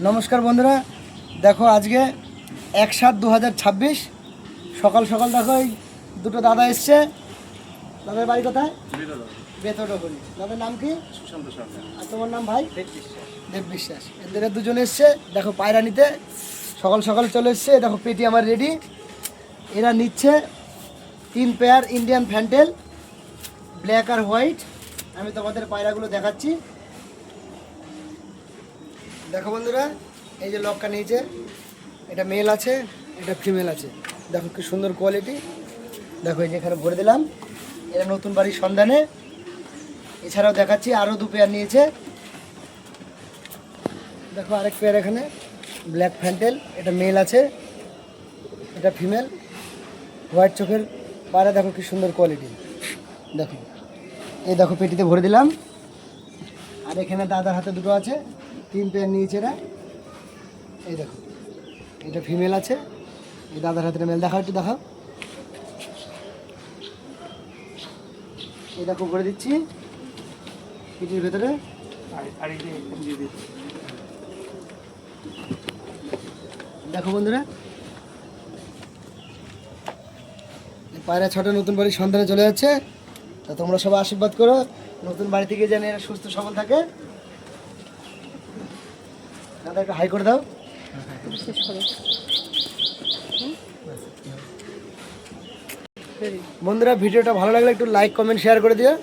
নমস্কার বন্ধুরা, দেখো আজকে 1/7/2026 সকাল সকাল দেখো এই দুটো দাদা এসছে। দাদার বাড়ি কোথায়? বেতডগরি। দাদার নাম কি? সুশান্ত সরকার। আর তোমার নাম ভাই? দেব বিশ্বাস। এদের দুজন এসছে দেখো পায়রা নিতে, সকাল সকাল চলে এসছে। দেখো পেটি আমার রেডি। এরা নিচ্ছে 3 পেয়ার ইন্ডিয়ান ফ্যান্টেল, ব্ল্যাক আর হোয়াইট। আমি তোমাদের পায়রাগুলো দেখাচ্ছি। দেখো বন্ধুরা, এই যে লকটা নিয়েছে, এটা মেল আছে, এটা ফিমেল আছে। দেখো কি সুন্দর কোয়ালিটি। দেখো এই যে এখানে ভরে দিলাম। এটা নতুন বাড়ির সন্ধানে। এছাড়াও দেখাচ্ছি আরও 2 পেয়ার নিয়েছে। দেখো আরেক পেয়ার এখানে ব্ল্যাক ফ্যান্টেল, এটা মেল আছে, এটা ফিমেল। হোয়াইট চোখের পায়রা, দেখো কি সুন্দর কোয়ালিটি। দেখো এই দেখো পেটিতে ভরে দিলাম। আর এখানে দাদার হাতে দুটো আছে, 3 পেয়ার নিয়েছে এরা। এই দেখো এটা ফিমেল আছে, এই দাদার হাতে মেল। দেখাও একটু, দেখাও। এই দেখো ভরে দিচ্ছি পেটির ভেতরে। দেখো বন্ধুরা, পায়রা 6টা নতুন বাড়ির সন্ধানে চলে যাচ্ছে। তা তোমরা সবাই আশীর্বাদ করো নতুন বাড়ি থেকে যেন এরা সুস্থ সবল থাকে। দাদা একটু হাই করে দাও। বন্ধুরা ভিডিওটা ভালো লাগলে একটু লাইক কমেন্ট শেয়ার করে দিও।